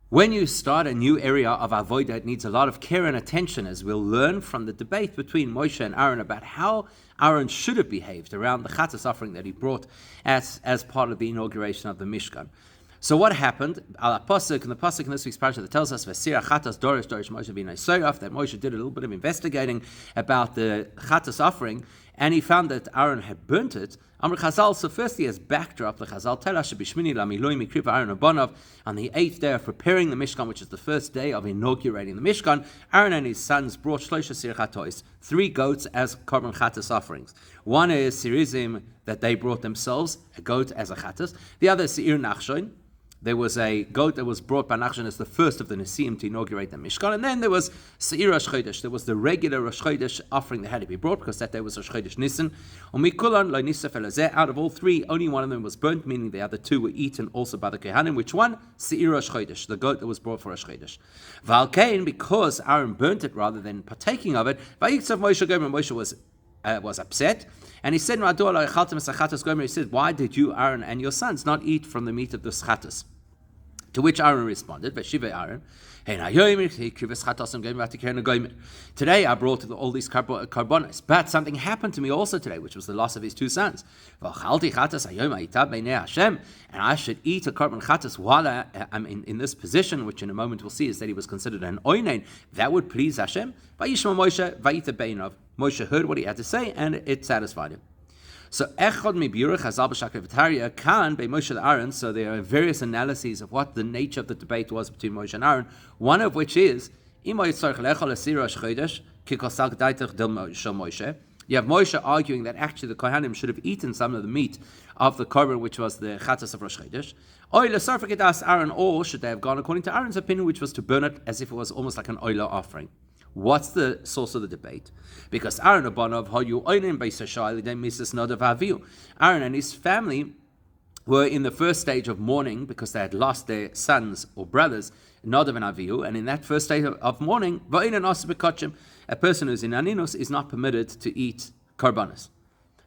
When you start a new area of avodah, it needs a lot of care and attention, as we'll learn from the debate between Moshe and Aaron about how Aaron should have behaved around the Chatas offering that he brought as part of the inauguration of the Mishkan. So what happened? Al Pasuk, in the Pasuk in this week's parasha that tells us Vasira Chatas Dorish Moshe bin Soyaf, that Moshe did a little bit of investigating about the Chatas offering, and he found that Aaron had burnt it. Amr Chazal, so firstly as backdrop, the Chazal tell us Shemini lamiloi mikriv Aaron Abanov, on the 8th day of preparing the Mishkan, which is the first day of inaugurating the Mishkan, Aaron and his sons brought Shloisha Sir Chatois, 3 goats as Korban Chatas offerings. One is Sirizim that they brought themselves, a goat as a Chatas. The other is Seir Nachshon. There was a goat that was brought by Nachshon as the first of the Nesiim to inaugurate the Mishkan. And then there was Seir Rosh Chodesh. There was the regular Rosh Chodesh offering that had to be brought, because that day was Rosh Chodesh Nisan. Out of all 3, only one of them was burnt, meaning the other 2 were eaten also by the Kehanim. Which one? Seir Rosh Chodesh, the goat that was brought for Rosh Chodesh. Valkein, because Aaron burnt it rather than partaking of it, Moshe was upset, and he said, he said, why did you, Aaron, and your sons not eat from the meat of the Chatas? To which Aaron responded, Aaron, today I brought all these carbonos, but something happened to me also today, which was the loss of his 2 sons. And I should eat a carbon chatas while I'm in this position, which in a moment we'll see is that he was considered an oinen. That would please Hashem. Moshe heard what he had to say, and it satisfied him. So Echad Mibiruch Hazal B'Shakre V'Tarya Kan Bei Moshe and Aaron. So there are various analyses of what the nature of the debate was between Moshe and Aaron. One of which is you have Moshe arguing that actually the Kohanim should have eaten some of the meat of the korban, which was the Chatas of Rosh Chodesh. Aaron, or should they have gone according to Aaron's opinion, which was to burn it as if it was almost like an oila offering. What's the source of the debate? Because Aaron and his family were in the first stage of mourning because they had lost their sons or brothers, Nadav and Avihu, and in that first stage of mourning, a person who's in Aninus is not permitted to eat karbanos.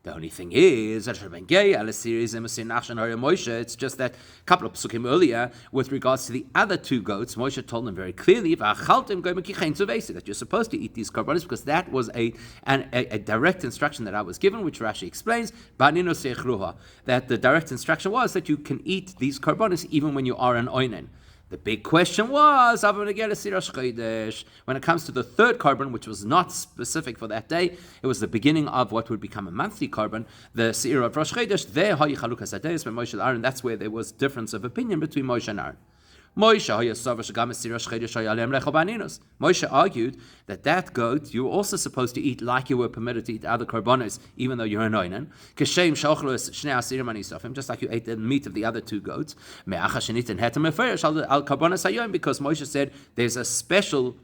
The only thing is, it's just that a couple of psukim earlier, with regards to the other 2 goats, Moshe told them very clearly that you're supposed to eat these karbanos, because that was a direct instruction that I was given, which Rashi explains, that the direct instruction was that you can eat these karbanos even when you are an oinen. The big question was, when it comes to the 3rd korban, which was not specific for that day, it was the beginning of what would become a monthly korban, the Seir of Rosh Chodesh, there, Moshe and Aaron, that's where there was difference of opinion between Moshe and Aaron. Moshe argued that goat you were also supposed to eat like you were permitted to eat other korbanos, even though you're an oinen. Just like you ate the meat of the other 2 goats. Because Moshe said there's a special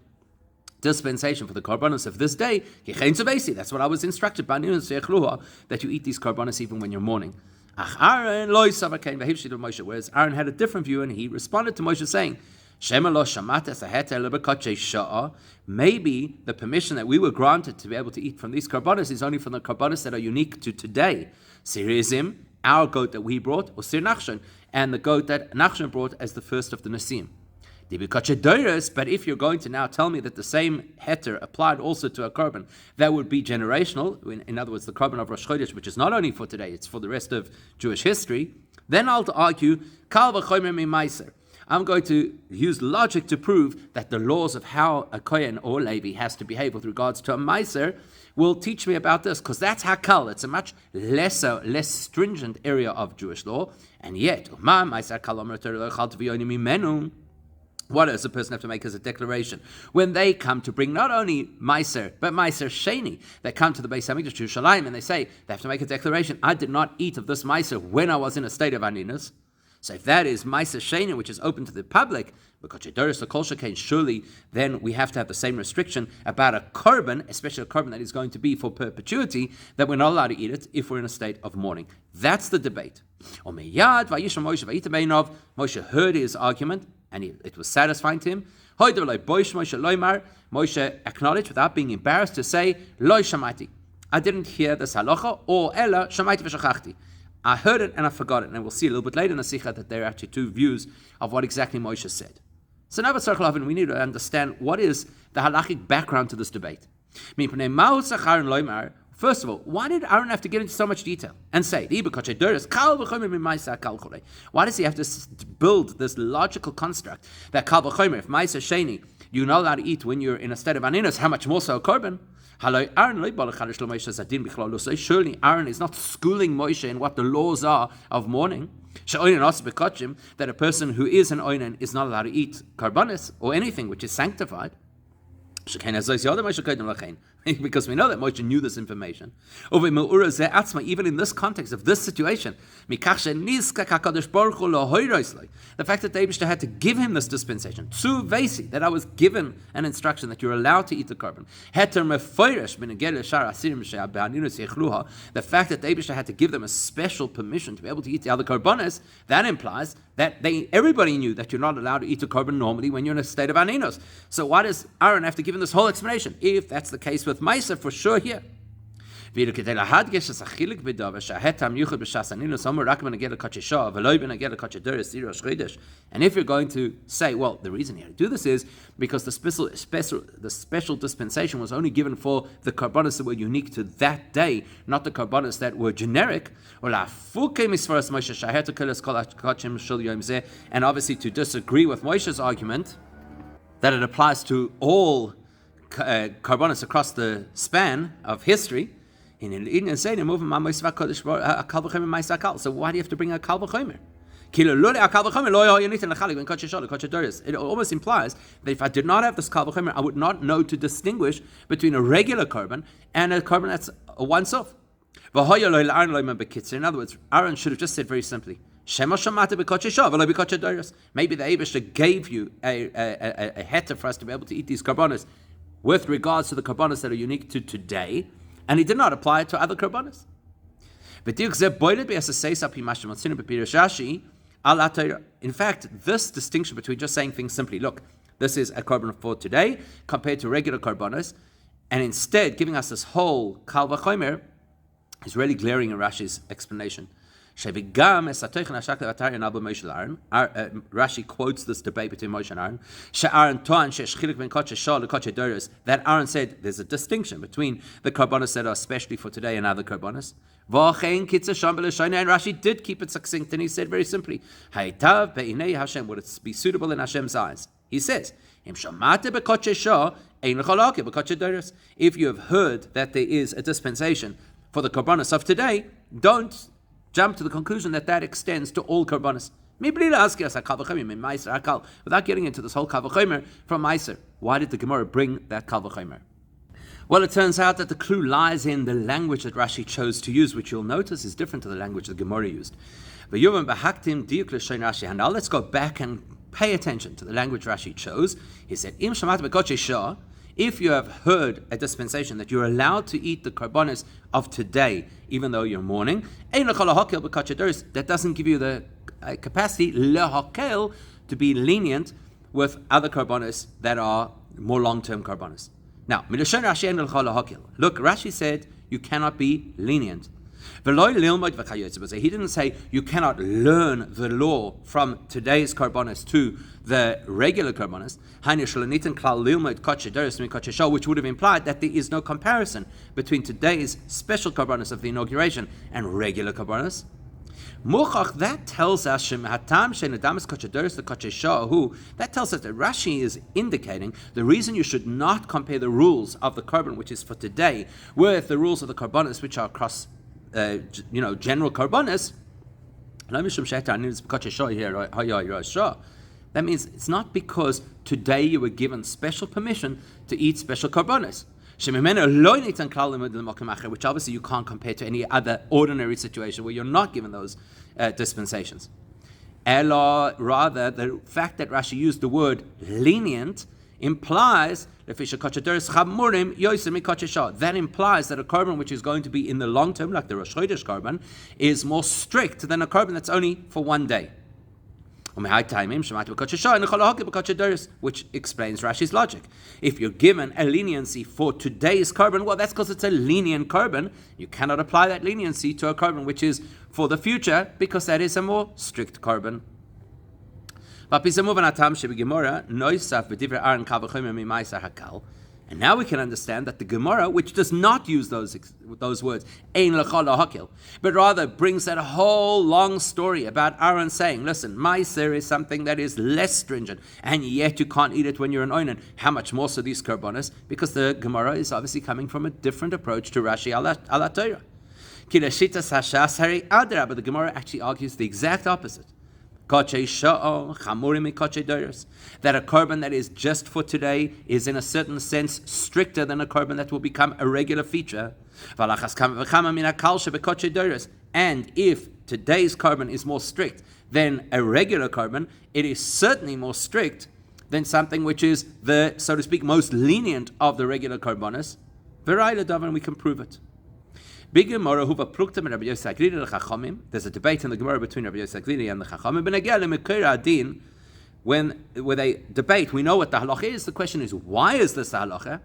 dispensation for the karbanos of this day. That's what I was instructed by that you eat these karbanos even when you're mourning. Whereas Aaron had a different view, and he responded to Moshe saying, maybe the permission that we were granted to be able to eat from these karbanos is only from the karbanos that are unique to today. Sirizim, our goat that we brought, or Sir Nachshon, and the goat that Nachshon brought as the first of the Nesiim. But if you're going to now tell me that the same heter applied also to a korban, that would be generational, in other words, the korban of Rosh Chodesh, which is not only for today, it's for the rest of Jewish history, then I'll argue, Kal v'chomer mimaiser. I'm going to use logic to prove that the laws of how a Kohen or Levi has to behave with regards to a meiser will teach me about this, because that's hakal. It's a much less stringent area of Jewish law, and yet, what does a person have to make as a declaration? When they come to bring not only Meiser, but Meiser Sheni, they come to the Beis HaMikdash to Yerushalayim, and they say, they have to make a declaration, I did not eat of this Meiser when I was in a state of Aninus. So if that is Meiser Sheni, which is open to the public, surely then we have to have the same restriction about a korban, especially a korban that is going to be for perpetuity, that we're not allowed to eat it if we're in a state of mourning. That's the debate. Moshe heard his argument, and it was satisfying to him. Moshe acknowledged without being embarrassed to say, Loi shamaiti. I didn't hear this halacha, or ella shamaiti v'shachachti. I heard it and I forgot it. And we'll see a little bit later in the Sikha that there are actually 2 views of what exactly Moshe said. So now we need to understand what is the halachic background to this debate. First of all, why did Aaron have to get into so much detail and say, why does he have to build this logical construct that kal v'chomer, if ma'aser sheni, you're not allowed to eat when you're in a state of aninus, how much more so a korban? Surely Aaron is not schooling Moshe in what the laws are of mourning. That a person who is an oinen is not allowed to eat karbanis or anything which is sanctified. Because we know that Moshe knew this information. Even in this context of this situation, the fact that the Eibishter had to give him this dispensation, that I was given an instruction that you're allowed to eat the korban. The fact that the Eibishter had to give them a special permission to be able to eat the other korbanos, that implies that everybody knew that you're not allowed to eat a korban normally when you're in a state of aninos. So why does Aaron have to give him this whole explanation? If that's the case with Ma'aser, for sure here. And if you're going to say, well, the reason you had to do this is because the special dispensation was only given for the karbanos that were unique to that day, not the karbanos that were generic. And obviously to disagree with Moshe's argument that it applies to all karbanos across the span of history. So why do you have to bring a kal v'chomer? It almost implies that if I did not have this kal v'chomer, I would not know to distinguish between a regular korban and a korban that's a once-off. In other words, Aaron should have just said very simply, maybe the Eibishter gave you a heter for us to be able to eat these karbanos with regards to the karbanos that are unique to today, and he did not apply it to other karbanos. In fact, this distinction between just saying things simply, look, this is a korban for today compared to regular karbanos, and instead giving us this whole kal v'chomer is really glaring in Rashi's explanation. Rashi quotes this debate between Moshe and Aaron. That Aaron said there's a distinction between the karbanos that are especially for today and other karbanos. And Rashi did keep it succinct, and he said very simply, would it be suitable in Hashem's eyes? He says, if you have heard that there is a dispensation for the karbanos of today, don't jump to the conclusion that that extends to all karbanos. Without getting into this whole kal v'chomer from Ma'aser, why did the Gemara bring that kal v'chomer? Well, it turns out that the clue lies in the language that Rashi chose to use, which you'll notice is different to the language the Gemara used. And now let's go back and pay attention to the language Rashi chose. He said, if you have heard a dispensation that you're allowed to eat the karbanos of today, even though you're mourning, that doesn't give you the capacity lehakel to be lenient with other karbanos that are more long-term karbanos. Now, look, Rashi said you cannot be lenient. He didn't say you cannot learn the law from today's karbanos to the regular karbanos, which would have implied that there is no comparison between today's special karbanos of the inauguration and regular karbanos. That tells us that Rashi is indicating the reason you should not compare the rules of the korban, which is for today, with the rules of the karbanos, which are across general karbanos. That means it's not because today you were given special permission to eat special karbanos, which obviously you can't compare to any other ordinary situation where you're not given those dispensations. Rather, the fact that Rashi used the word lenient implies that implies that a korban which is going to be in the long term, like the Rosh Chodesh korban, is more strict than a korban that's only for one day. Which explains Rashi's logic. If you're given a leniency for today's korban, well, that's because it's a lenient korban. You cannot apply that leniency to a korban which is for the future, because that is a more strict korban. And now we can understand that the Gemara, which does not use those words, ein lecha lahakil, but rather brings that whole long story about Aaron saying, listen, meiser is something that is less stringent, and yet you can't eat it when you're an oinen. How much more so these korbanos? Because the Gemara is obviously coming from a different approach to Rashi ala Torah. But the Gemara actually argues the exact opposite. That a korban that is just for today is in a certain sense stricter than a korban that will become a regular feature. And if today's korban is more strict than a regular korban, it is certainly more strict than something which is the, so to speak, most lenient of the regular korbanos. And we can prove it. There's a debate in the Gemara between Rabbi Yosef Glili and the Chachamim. When they debate, we know what the halacha is. The question is, why is this the halacha?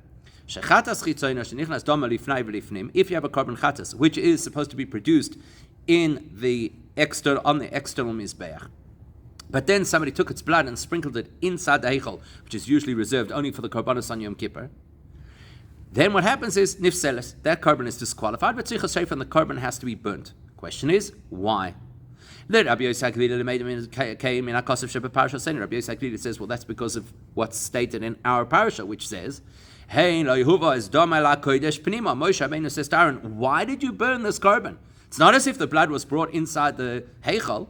If you have a korban chatas, which is supposed to be produced in the on the external mizbeach, but then somebody took its blood and sprinkled it inside the heichal, which is usually reserved only for the korbanos on Yom Kippur, then what happens is nifseles, that korban is disqualified, but tzrichas shreif, and the korban has to be burnt. Question is, why? Rabbi Yosef Glili says, well, that's because of what's stated in our parasha, which says, Hey, Moshe Rabbeinu says to Aaron, why did you burn this korban? It's not as if the blood was brought inside the heichal.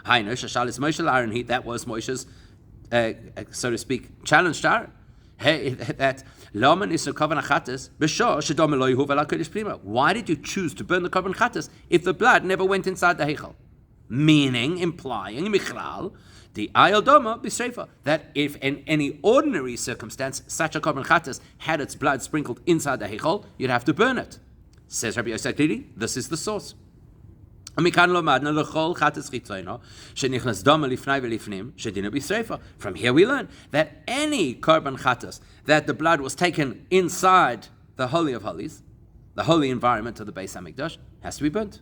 That was Moshe's, so to speak, challenge to Aaron. Hey, that why did you choose to burn the korban chatas if the blood never went inside the heichal? Meaning, implying, michlal, the ayal doma b'sreifa, that if in any ordinary circumstance such a korban chatas had its blood sprinkled inside the heichal, you'd have to burn it. Says Rabbi Yosef Glili, this is the source. From here we learn that any korban chatas that the blood was taken inside the Holy of Holies, the holy environment of the Beis HaMikdash, has to be burnt.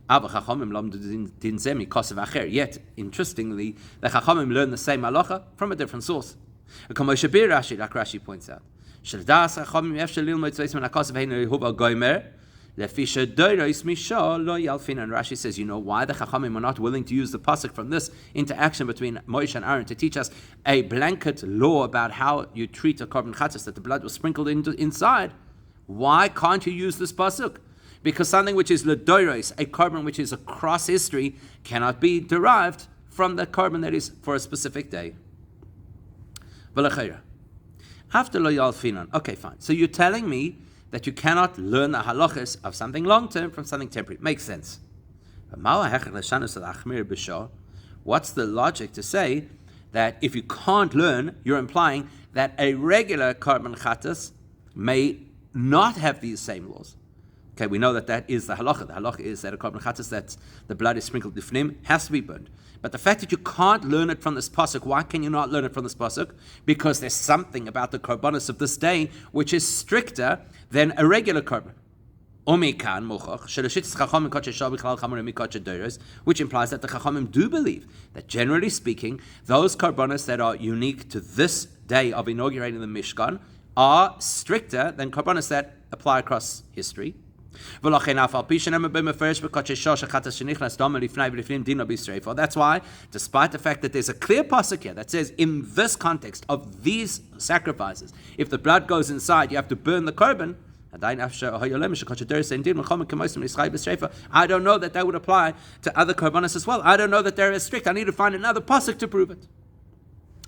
Yet, interestingly, the Chachamim learn the same halacha from a different source. Like Rashi points out. And Rashi says, you know why the Chachamim are not willing to use the pasuk from this interaction between Moshe and Aaron to teach us a blanket law about how you treat a korban chatas that the blood was sprinkled inside? Why can't you use this pasuk? Because something which is ledoros, a korban which is across history, cannot be derived from the korban that is for a specific day. After lo yalfinan, okay, fine. So you're telling me that you cannot learn the halachas of something long-term from something temporary. Makes sense. What's the logic to say that if you can't learn, you're implying that a regular korban chatas may not have these same laws? Okay, we know that is the halacha. The halacha is that a korban chatas that the blood is sprinkled bifnim has to be burned. But the fact that you can't learn it from this pasuk, why can you not learn it from this pasuk? Because there's something about the korbanos of this day which is stricter than a regular korban. Which implies that the Chachamim do believe that, generally speaking, those korbanos that are unique to this day of inaugurating the Mishkan are stricter than korbanos that apply across history. That's why, despite the fact that there's a clear pasuk here that says in this context of these sacrifices, if the blood goes inside, you have to burn the korban. I don't know that would apply to other korbanos as well. I don't know that they're as strict. I need to find another pasuk to prove it.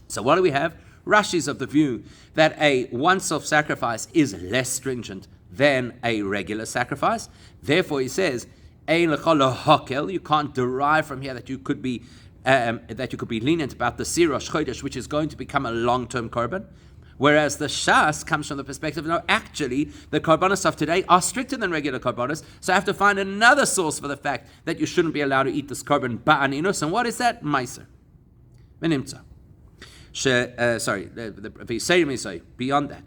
So what do we have? Rashi's of the view that a once-off sacrifice is less stringent than a regular sacrifice. Therefore, he says, you can't derive from here that you could be lenient about the Sirosh Chodesh, which is going to become a long-term korban. Whereas the Shas comes from the perspective, no, actually, the korbanos of today are stricter than regular korbanos, so I have to find another source for the fact that you shouldn't be allowed to eat this korban ba'aninus. And what is that? Meiser. Menimtza. Beyond that.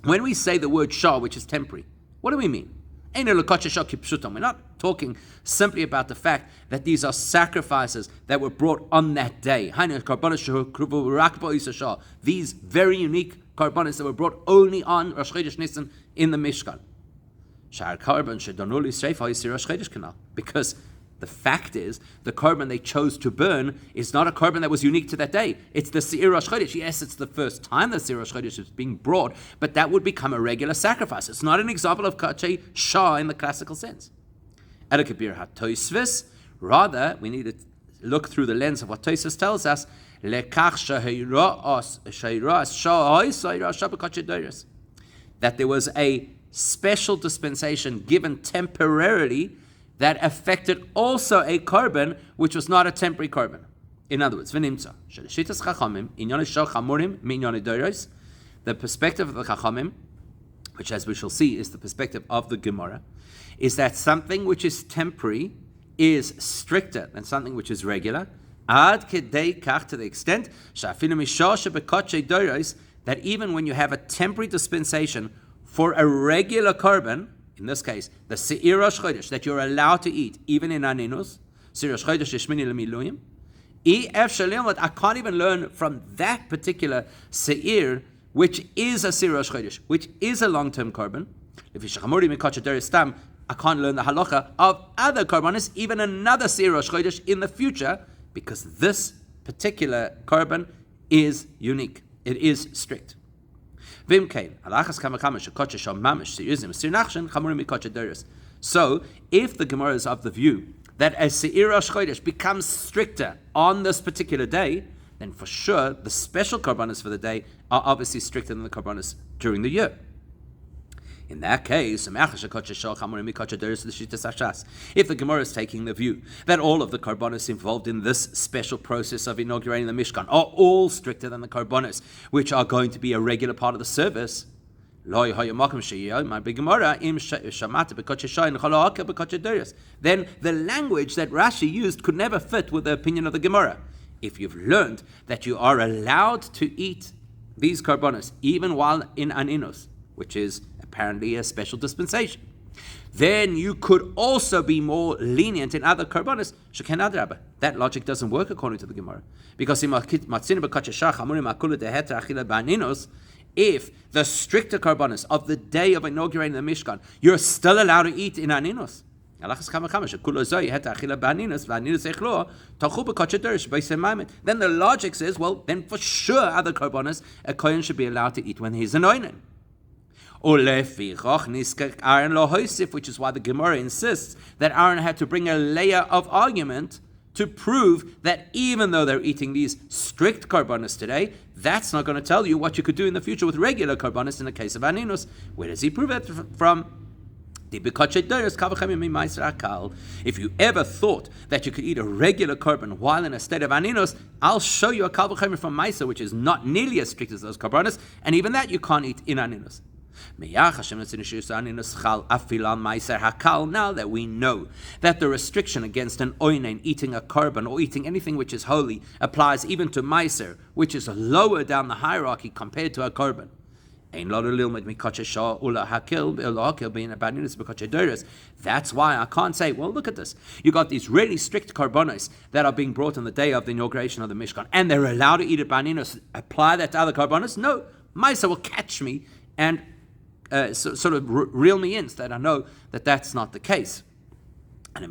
When we say the word shah, which is temporary, what do we mean? We're not talking simply about the fact that these are sacrifices that were brought on that day. These very unique karbanos that were brought only on Rosh Chodesh Nisan in the Mishkan. Because the fact is, the korban they chose to burn is not a korban that was unique to that day. It's the Seir Rosh Chodesh. Yes, it's the first time the Seir Rosh Chodesh is being brought, but that would become a regular sacrifice. It's not an example of Kachei Shah in the classical sense. Rather, we need to look through the lens of what Tosfos tells us, that there was a special dispensation given temporarily that affected also a korban which was not a temporary korban. In other words, the perspective of the Chachamim, which as we shall see is the perspective of the Gemara, is that something which is temporary is stricter than something which is regular, ad kedei kach, to the extent that even when you have a temporary dispensation for a regular korban, in this case, the Seir Rosh Chodesh, that you're allowed to eat, even in Aninus, Seir Rosh Chodesh Shemini Lemiluyim, I can't even learn from that particular Seir, which is a Seir Rosh Chodesh, which is a long-term korban. I can't learn the halacha of other korbanos, even another Seir Rosh Chodesh in the future, because this particular korban is unique. It is strict. So, if the Gemara is of the view that a Seir Rosh Chodesh becomes stricter on this particular day, then for sure the special korbanos for the day are obviously stricter than the korbanos during the year. In that case, if the Gemara is taking the view that all of the karbonos involved in this special process of inaugurating the Mishkan are all stricter than the karbonos which are going to be a regular part of the service, then the language that Rashi used could never fit with the opinion of the Gemara. If you've learned that you are allowed to eat these karbonos even while in Aninus, which is apparently a special dispensation, then you could also be more lenient in other karbonos. That logic doesn't work according to the Gemara, because if the stricter karbonos of the day of inaugurating the Mishkan, you're still allowed to eat in Aninus. Then the logic says, well, then for sure other karbonos a kohen should be allowed to eat when he's anointed. Which is why the Gemara insists that Aaron had to bring a layer of argument to prove that even though they're eating these strict karbanos today, that's not going to tell you what you could do in the future with regular karbanos in the case of Aninus. Where does he prove that from? If you ever thought that you could eat a regular korban while in a state of Aninus, I'll show you a kal v'chomer from Maisa, which is not nearly as strict as those karbanos, and even that you can't eat in Aninus. Now that we know that the restriction against an oinen eating a korban or eating anything which is holy applies even to meiser, which is lower down the hierarchy compared to a korban. That's why I can't say, well, look at this. You got these really strict karbonos that are being brought on the day of the inauguration of the Mishkan, and they're allowed to eat it baninus. Apply that to other karbonos? No, meiser will catch me and sort of reel me in, so that I know that that's not the case. And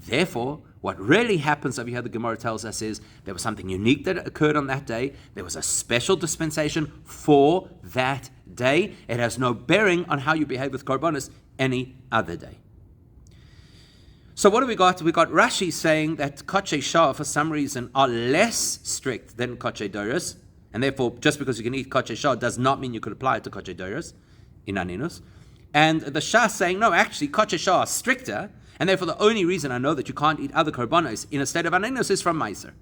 therefore, what really happens over here, the Gemara tells us, is there was something unique that occurred on that day. There was a special dispensation for that day. It has no bearing on how you behave with karbonos any other day. So what do we got? We got Rashi saying that Kachei Shah, for some reason, are less strict than Kachei Doros, and therefore, just because you can eat Kachei Shah does not mean you could apply it to Kachei Doros in Aninus. And the Shah saying, no, actually, Kachei Shah are stricter, and therefore the only reason I know that you can't eat other karbanos in a state of Aninus is from Meiser.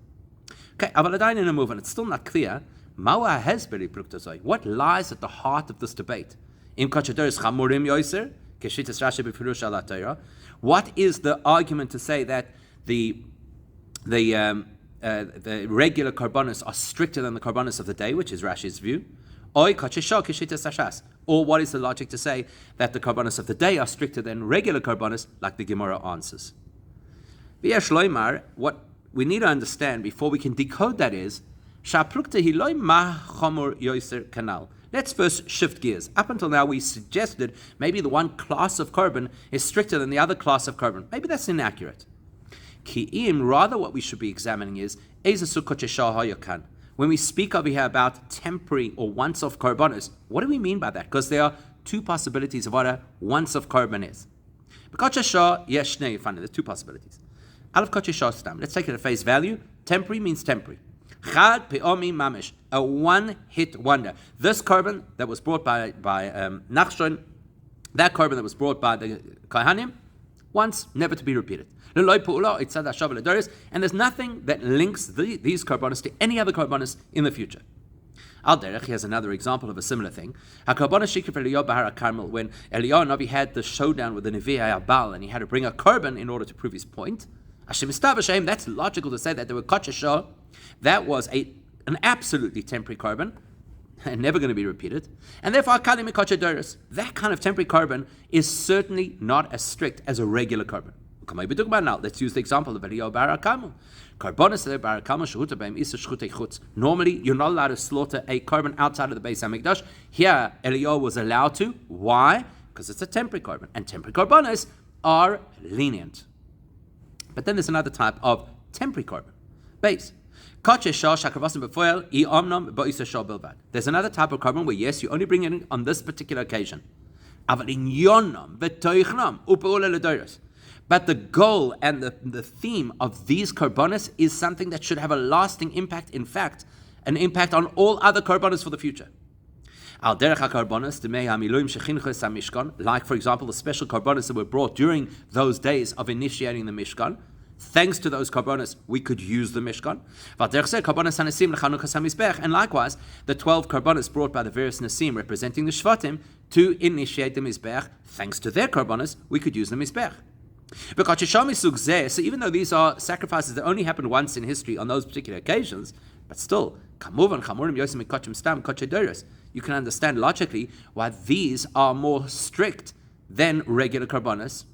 Okay, Avaladain in a move, and it's still not clear. Mawa has beri pluktazoi. What lies at the heart of this debate? Im Kachei Doros chamurim yoiser, keshitas Rashi b'firush ala Torah. What is the argument to say that the regular karbanos are stricter than the karbanos of the day, which is Rashi's view? Or what is the logic to say that the karbanos of the day are stricter than regular karbanos, like the Gemara answers? What we need to understand before we can decode that is, let's first shift gears. Up until now, we suggested maybe the one class of korban is stricter than the other class of korban. Maybe that's inaccurate. Rather, what we should be examining is, when we speak over here about temporary or once-off korbanos, what do we mean by that? Because there are two possibilities of what a once-off korban is. There's two possibilities. Let's take it at face value. Temporary means temporary. Chad pe'omi mamish, a one-hit wonder. This korban that was brought by Nachshon, that korban that was brought by the Kohanim, once, never to be repeated. And there's nothing that links these korbanos to any other korbanos in the future. Al Derech, he has another example of a similar thing. When Eliyahu Navi had the showdown with the Nevi'ah Baal, and he had to bring a korban in order to prove his point, that's logical to say that there were kocheshah. That was an absolutely temporary korban, and never going to be repeated. And therefore, that kind of temporary korban is certainly not as strict as a regular korban. Now, let's use the example of Eliyahu Bar HaKarmel. Normally, you're not allowed to slaughter a korban outside of the Beis HaMikdash. Here, Eliyahu was allowed to. Why? Because it's a temporary korban, and temporary korbanos are lenient. But then there's another type of temporary korban. Base. There's another type of korban where, yes, you only bring it in on this particular occasion. But the goal and the theme of these korbanos is something that should have a lasting impact, in fact, an impact on all other korbanos for the future. Like, for example, the special korbanos that were brought during those days of initiating the Mishkan. Thanks to those korbanos, we could use the Mishkan. And likewise, the 12 korbanos brought by the various Nasim representing the Shvatim to initiate the Mizbech, thanks to their korbanos, we could use the Mizbech. So even though these are sacrifices that only happened once in history on those particular occasions, but still, you can understand logically why these are more strict than regular korbanos.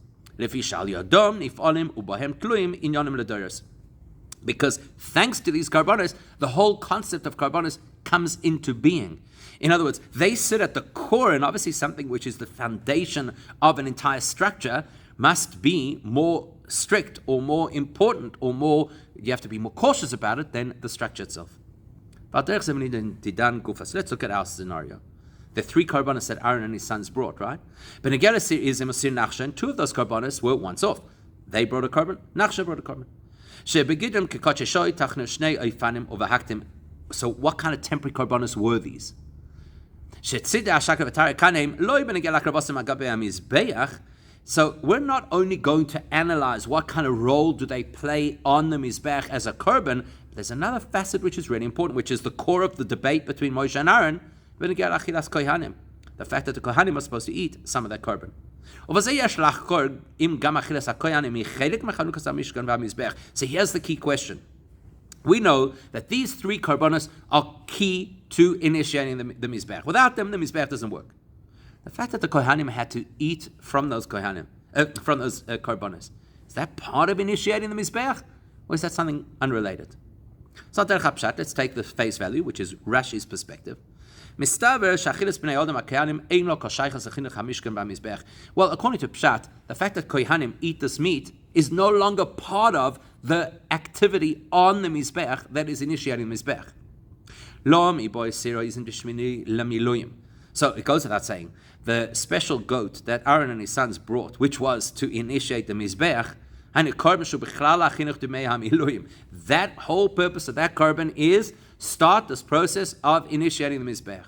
Because thanks to these korbanos, the whole concept of korbanos comes into being. In other words, they sit at the core, and obviously something which is the foundation of an entire structure must be more strict or more important or more, you have to be more cautious about it than the structure itself. So let's look at our scenario. The 3 korbanos that Aaron and his sons brought, right? But Nachshon, 2 of those korbanos were once off. They brought a korban, Nachshon brought a korban. So what kind of temporary korbanos were these? So we're not only going to analyze what kind of role do they play on the Mizbech as a korban, but there's another facet which is really important, which is the core of the debate between Moshe and Aaron, the fact that the Kohanim are supposed to eat some of that korban. So here's the key question. We know that these 3 korbanos are key to initiating the Mizbech. Without them, the Mizbech doesn't work. The fact that the Kohanim had to eat from those korbanos, is that part of initiating the Mizbech, or is that something unrelated? So let's take the face value, which is Rashi's perspective. Well, according to Pshat, the fact that Kohanim eat this meat is no longer part of the activity on the Mizbech that is initiating the Mizbech. So it goes without saying, the special goat that Aaron and his sons brought, which was to initiate the Mizbech, that whole purpose of that korban is start this process of initiating the Mizbech.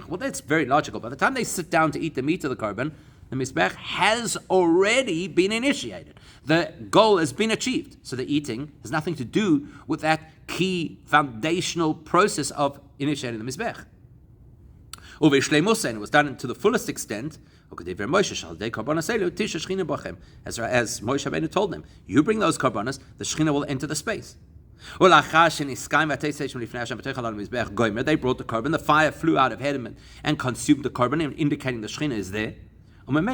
Well, that's very logical. By the time they sit down to eat the meat of the korban, the Mizbech has already been initiated. The goal has been achieved. So the eating has nothing to do with that key foundational process of initiating the Mizbech. And it was done to the fullest extent As Moshe Rabbeinu told them, you bring those karbanos, the Shechina will enter the space. They brought the carbon, the fire flew out of him and consumed the carbon, indicating the Shechina is there. Now when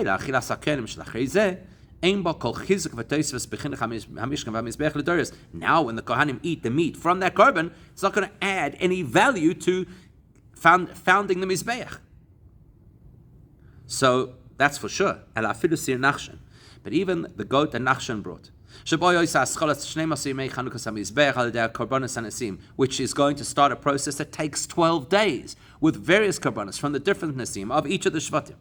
the Kohanim eat the meat from that carbon, it's not going to add any value to founding the Mizbeach. So that's for sure. But even the goat that Nachshon brought, which is going to start a process that takes 12 days with various karbanos from the different nasim of each of the shvatim.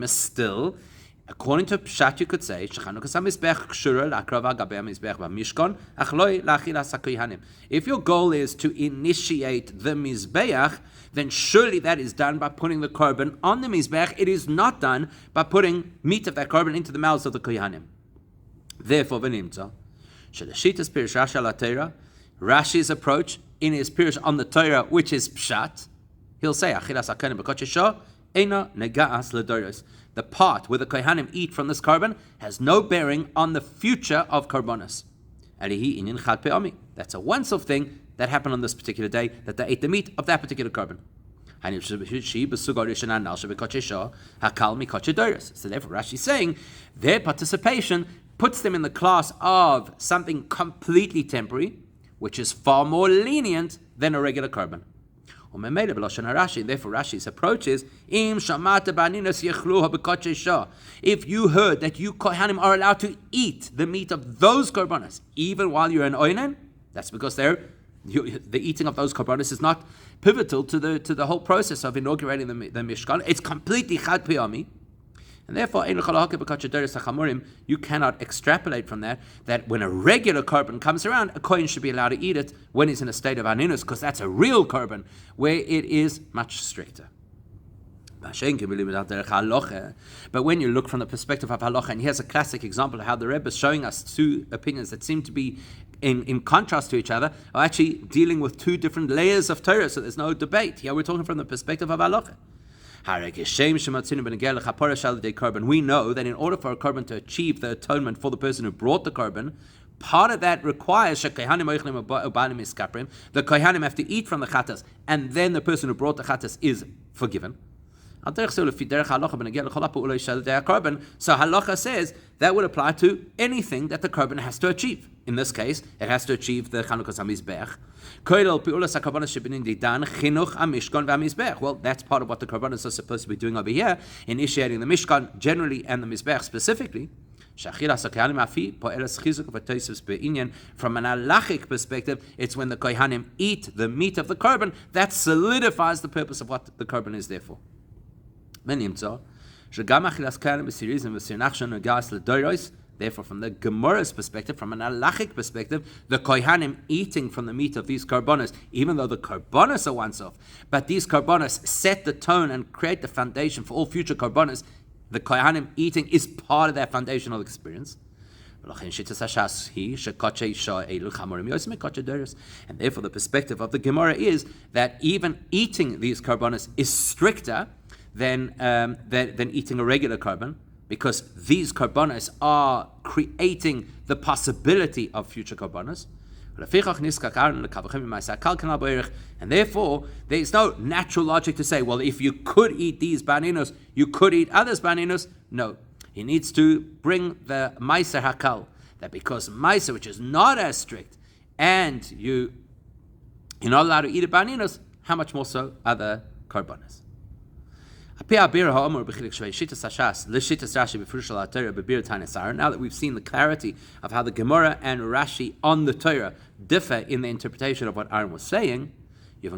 Still, according to Pshat, you could say, if your goal is to initiate the Mizbeach, then surely that is done by putting the korban on the Mizbeach. It is not done by putting meat of that korban into the mouths of the Kohanim. Therefore, Rashi's approach in his Pirush on the Torah, which is Pshat, he'll say, the part where the Kohanim eat from this carbon has no bearing on the future of karbonos. That's a once-off thing that happened on this particular day, that they ate the meat of that particular carbon. So therefore Rashi is saying their participation puts them in the class of something completely temporary, which is far more lenient than a regular carbon. Therefore Rashi's approach is, if you heard that you Kohanim are allowed to eat the meat of those karbanos, even while you're in Oinen, that's because the eating of those karbanos is not pivotal to the whole process of inaugurating the Mishkan. It's completely chad piyami. And therefore, you cannot extrapolate from that when a regular korban comes around, a kohen should be allowed to eat it when he's in a state of aninus, because that's a real korban, where it is much stricter. But when you look from the perspective of halacha, and here's a classic example of how the Rebbe is showing us two opinions that seem to be in contrast to each other, are actually dealing with two different layers of Torah, so there's no debate. Here we're talking from the perspective of halacha. We know that in order for a korban to achieve the atonement for the person who brought the korban, part of that requires the kohanim have to eat from the chatas, and then the person who brought the chatas is forgiven. So halacha says that would apply to anything that the korban has to achieve. In this case, it has to achieve the Chanukas HaMizbech. Well, that's part of what the korbanos are supposed to be doing over here, initiating the Mishkan generally and the Mizbech specifically. From an halachic perspective, it's when the kohanim eat the meat of the korban that solidifies the purpose of what the korban is there for. Therefore, from the Gemara's perspective, from an halachic perspective, the kohanim eating from the meat of these karbonos, even though the karbonos are once off, but these karbonos set the tone and create the foundation for all future karbonos, the kohanim eating is part of that foundational experience. And therefore, the perspective of the Gemara is that even eating these karbonos is stricter than eating a regular carbon, because these karbanos are creating the possibility of future karbanos. And therefore, there is no natural logic to say, well, if you could eat these baninos, you could eat others baninos. No, he needs to bring the meiser hakal, that because meiser, which is not as strict, and you're not allowed to eat a baninos, how much more so other karbanos? Now that we've seen the clarity of how the Gemara and Rashi on the Torah differ in the interpretation of what Aaron was saying, we'll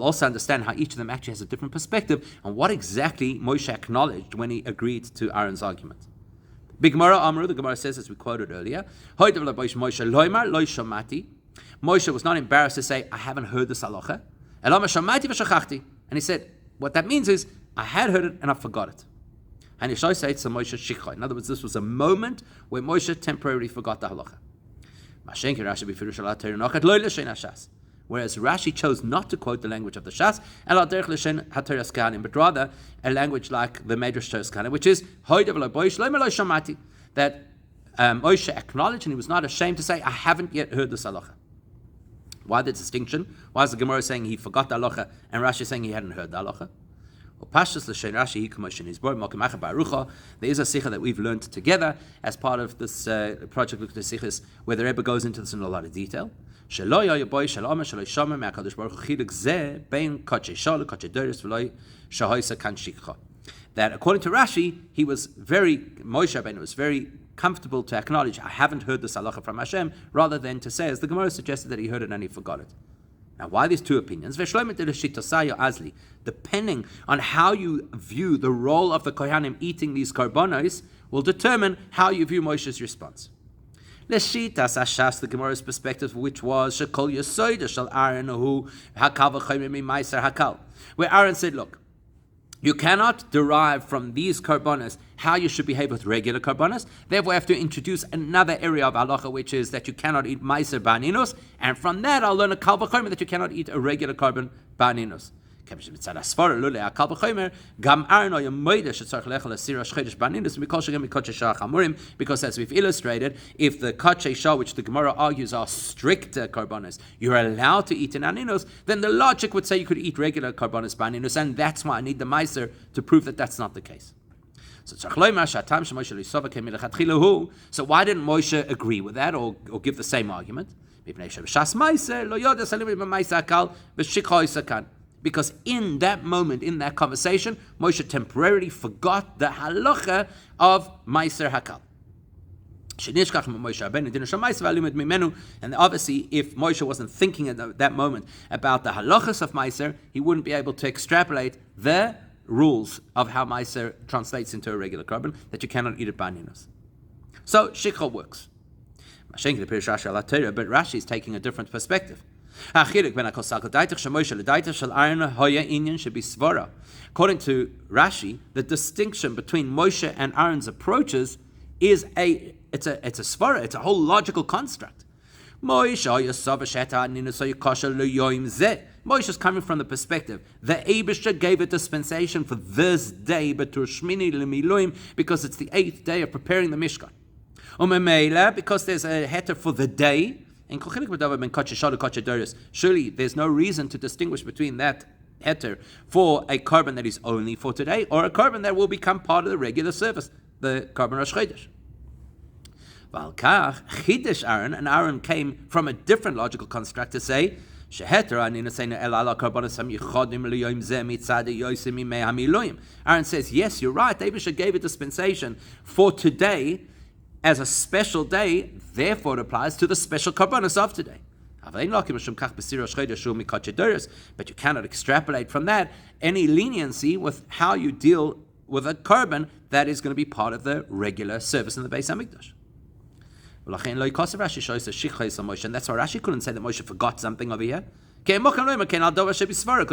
also understand how each of them actually has a different perspective on what exactly Moshe acknowledged when he agreed to Aaron's argument. Big Gemara Amru, the Gemara says, as we quoted earlier, Moshe was not embarrassed to say, I haven't heard this halacha. And he said, what that means is, I had heard it and I forgot it. And in other words, this was a moment where Moshe temporarily forgot the halacha. whereas Rashi chose not to quote the language of the Shas, but rather a language like the Medrash Toras Kahana, which is that Moshe acknowledged and he was not ashamed to say, I haven't yet heard this halacha. Why the distinction? Why is the Gemara saying he forgot the halacha and Rashi saying he hadn't heard the halacha? There is a sikha that we've learned together as part of this project Look at the Sikhs, where the Rebbe goes into this in a lot of detail. That according to Rashi, Moshe Rabbeinu was very comfortable to acknowledge, I haven't heard this halacha from Hashem, rather than to say, as the Gemara suggested, that he heard it and he forgot it. Now, why these two opinions? Depending on how you view the role of the Kohanim eating these karbonos, will determine how you view Moshe's response. Leshitas Ashas, the Gemara's perspective, which was Shekol Yesoida Shal Aaron Hu Hakal V'Chayim Meiser Hakal, where Aaron said, look, you cannot derive from these karbonos how you should behave with regular karbonos. Therefore, I have to introduce another area of halacha, which is that you cannot eat meiser ba'aninos, and from that I'll learn a kal v'chomer that you cannot eat a regular carbon ba'aninos. Because as we've illustrated, if the kachei shah, which the Gemara argues are stricter karbonos, you're allowed to eat in aninos, then the logic would say you could eat regular karbonos ba'aninos, and that's why I need the meiser to prove that that's not the case. So why didn't Moshe agree with that or give the same argument? Because in that moment, in that conversation, Moshe temporarily forgot the halacha of Meiser Hakal. And obviously, if Moshe wasn't thinking at that moment about the halachas of Meiser, he wouldn't be able to extrapolate the rules of how Meiser translates into a regular carbon, that you cannot eat it ba'aninos. So, Shikha works. But Rashi is taking a different perspective. According to Rashi, the distinction between Moshe and Aaron's approaches is a svara, it's a whole logical construct. Moshe is coming from the perspective the Eibishter gave a dispensation for this day, but to Shemini l'miluim, because it's the 8th day of preparing the Mishkan. Because there's a heter for the day. Surely there's no reason to distinguish between that heter for a carbon that is only for today or a carbon that will become part of the regular service, the carbon Rosh Chodesh. And Aaron came from a different logical construct to say, Aaron says, yes, you're right, Abisha gave a dispensation for today as a special day, therefore it applies to the special karbanos of today. But you cannot extrapolate from that any leniency with how you deal with a carbon that is going to be part of the regular service in the Beis Hamikdash. And that's why Rashi couldn't say that Moshe forgot something over here. Because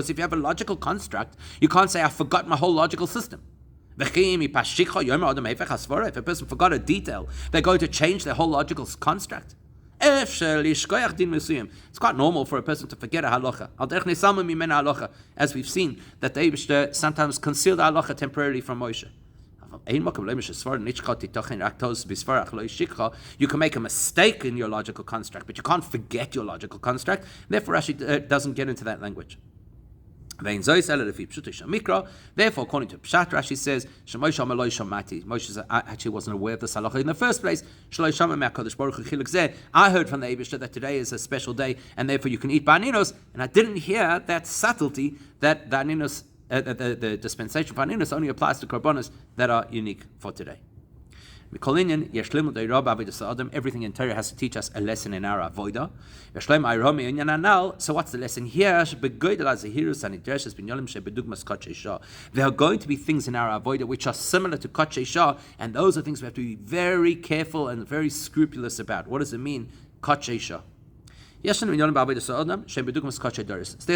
if you have a logical construct, you can't say, I forgot my whole logical system. If a person forgot a detail, they're going to change their whole logical construct. It's quite normal for a person to forget a halacha. As we've seen, that the Eibishter sometimes concealed the halacha temporarily from Moshe. You can make a mistake in your logical construct, but you can't forget your logical construct. Therefore, Rashi doesn't get into that language. Therefore, according to Pshat, Rashi says, Moshe actually wasn't aware of the halacha in the first place. I heard from the Eibishter that today is a special day, and therefore you can eat ba'aninos, and I didn't hear that subtlety that the aninos, the dispensation for aninos only applies to karbonos that are unique for today. Everything in Torah has to teach us a lesson in our avodah. So what's the lesson here? There are going to be things in our avodah which are similar to kachei shah, and those are things we have to be very careful and very scrupulous about. What does it mean, kachei shah? There are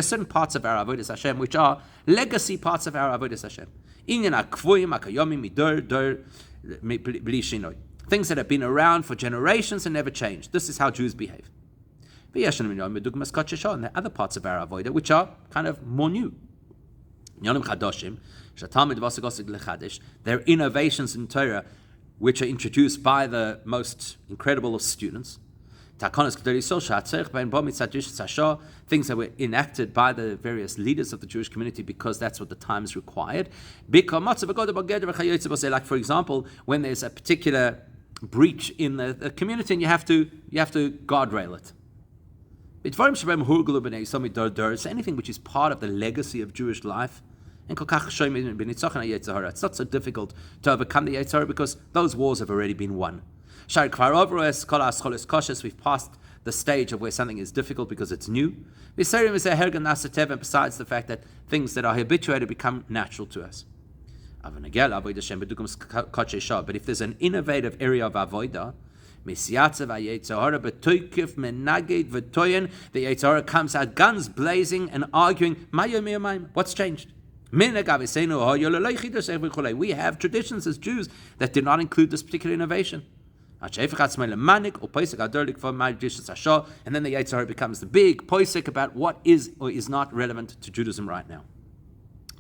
certain parts of our avodas Hashem which are legacy parts of our avodas Hashem. Things that have been around for generations and never changed. This is how Jews behave. And the other parts of our avodah, which are kind of more new. They're innovations in Torah which are introduced by the most incredible of students. Things that were enacted by the various leaders of the Jewish community because that's what the times required. Like, for example, when there's a particular breach in the community and you have to guardrail it. Anything which is part of the legacy of Jewish life. It's not so difficult to overcome the Yetzer Hara because those wars have already been won. We've passed the stage of where something is difficult because it's new. And besides the fact that things that are habituated become natural to us. But if there's an innovative area of avodah, the Yetzer Hara comes out guns blazing and arguing, what's changed? We have traditions as Jews that did not include this particular innovation. And then the Yetzer Hara becomes the big poisek about what is or is not relevant to Judaism right now.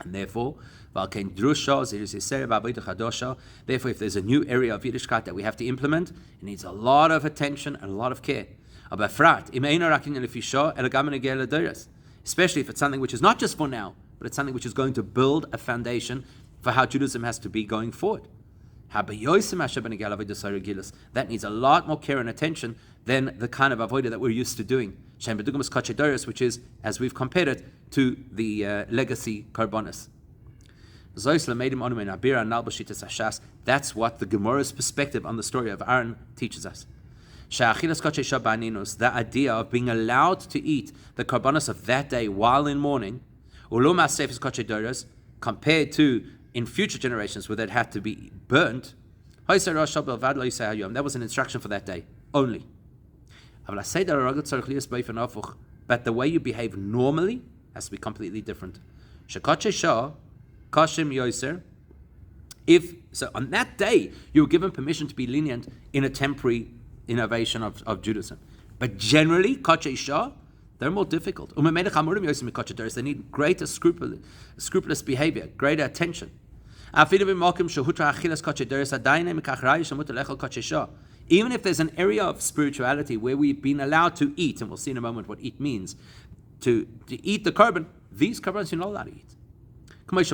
And therefore, if there's a new area of Yiddishkeit that we have to implement, it needs a lot of attention and a lot of care. Especially if it's something which is not just for now, but it's something which is going to build a foundation for how Judaism has to be going forward. That needs a lot more care and attention than the kind of avodah that we're used to doing, which is, as we've compared it, to the legacy karbonis. That's what the Gemara's perspective on the story of Aaron teaches us. The idea of being allowed to eat the karbonis of that day while in mourning, compared to in future generations where that had to be burnt, that was an instruction for that day only. But the way you behave normally has to be completely different. If so, on that day you were given permission to be lenient in a temporary innovation of Judaism, but generally they're more difficult. They need greater scrupulous behavior, greater attention. Even if there's an area of spirituality where we've been allowed to eat, and we'll see in a moment what eat means, to eat the carbon, these carbons you're not allowed to eat. Look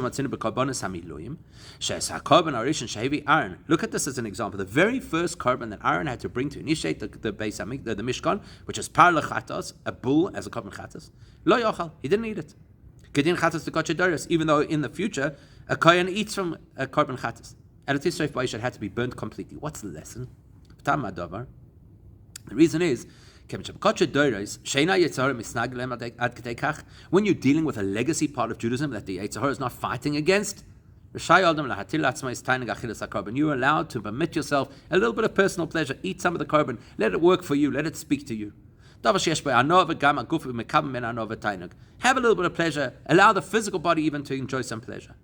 at this as an example. The very first carbon that Aaron had to bring to initiate the Mishkan, which is par lechatos, a bull as a carbon chatos, lo yochal, he didn't eat it. Kedin chatos to kochedoros, even though in the future a kohen eats from a carbon chatos. And it is so it had to be burnt completely. What's the lesson? The reason is, when you're dealing with a legacy part of Judaism that the Yetzer Hara is not fighting against, you're allowed to permit yourself a little bit of personal pleasure. Eat some of the carbon. Let it work for you. Let it speak to you. Have a little bit of pleasure. Allow the physical body even to enjoy some pleasure.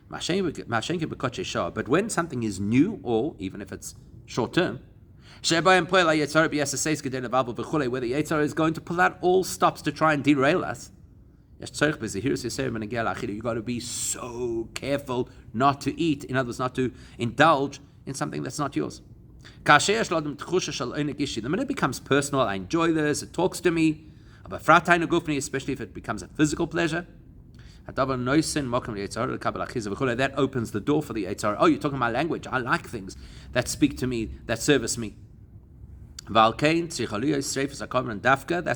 But when something is new, or even if it's short term, where the Yetzer Hara is going to pull out all stops to try and derail us, you've got to be so careful not to eat, in other words, not to indulge in something that's not yours. The minute it becomes personal, I enjoy this, it talks to me, especially if it becomes a physical pleasure, that opens the door for the Yetzer Hara. Oh, you're talking my language. I like things that speak to me, that service me. That's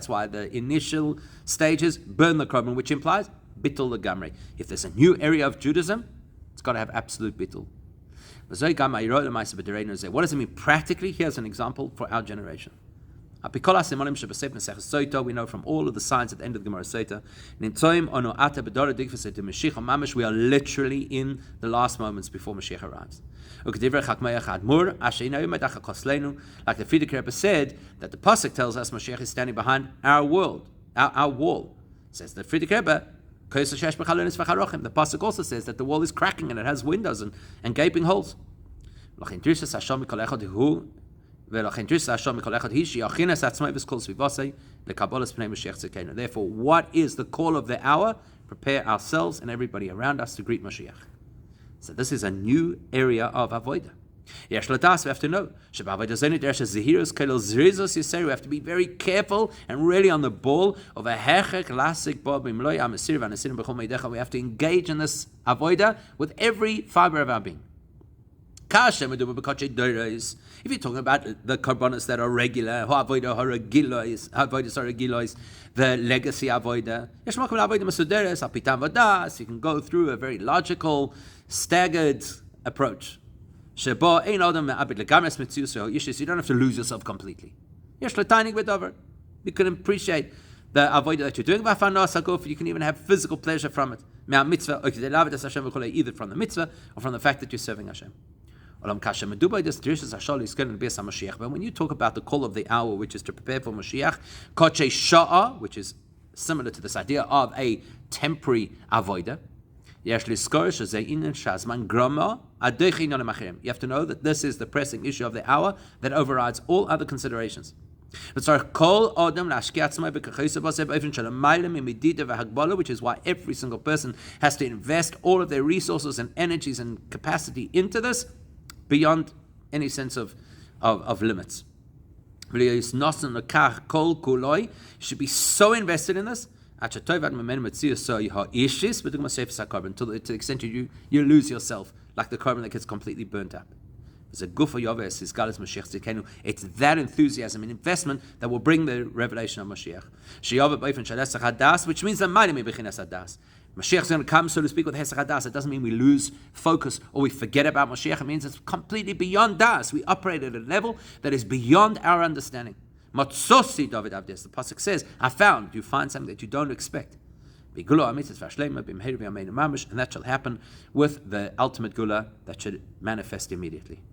why the initial stages burn the carbon, which implies bittul legamrei. If there's a new area of Judaism, it's got to have absolute bittul. What does it mean practically? Here's an example for our generation. We know from all of the signs at the end of the Gemara Sota, we are literally in the last moments before Mashiach arrives. Like the Frierdiker Rebbe said, that the Pasuk tells us Mashiach is standing behind our wall. Says the Frierdiker Rebbe, the Pasuk also says that the wall is cracking and it has windows and gaping holes. Therefore, what is the call of the hour? Prepare ourselves and everybody around us to greet Mashiach. So this is a new area of avodah. We have to know. We have to be very careful and really on the ball of a hechek lasik bo b'mloi amasir v'anasirim b'chol meidecha. We have to engage in this avodah with every fiber of our being. If you're talking about the karbonos that are regular, the legacy avodah, you can go through a very logical, staggered approach. You don't have to lose yourself completely. You can appreciate the avodah that you're doing. You can even have physical pleasure from it. Either from the mitzvah or from the fact that you're serving Hashem. But when you talk about the call of the hour, which is to prepare for Mashiach, which is similar to this idea of a temporary avodah, you have to know that this is the pressing issue of the hour that overrides all other considerations. Which is why every single person has to invest all of their resources and energies and capacity into this beyond any sense of limits. You should be so invested in this until to the extent you lose yourself, like the carbon that gets completely burnt up. It's that enthusiasm and investment that will bring the revelation of Mashiach. Which means that Mashiach is going to come, so to speak, with Hesach HaDas. It doesn't mean we lose focus or we forget about Mashiach. It means it's completely beyond Das. We operate at a level that is beyond our understanding. Matzosi David Avdes. The pasuk says, "I found." You find something that you don't expect. And that shall happen with the ultimate gula that should manifest immediately.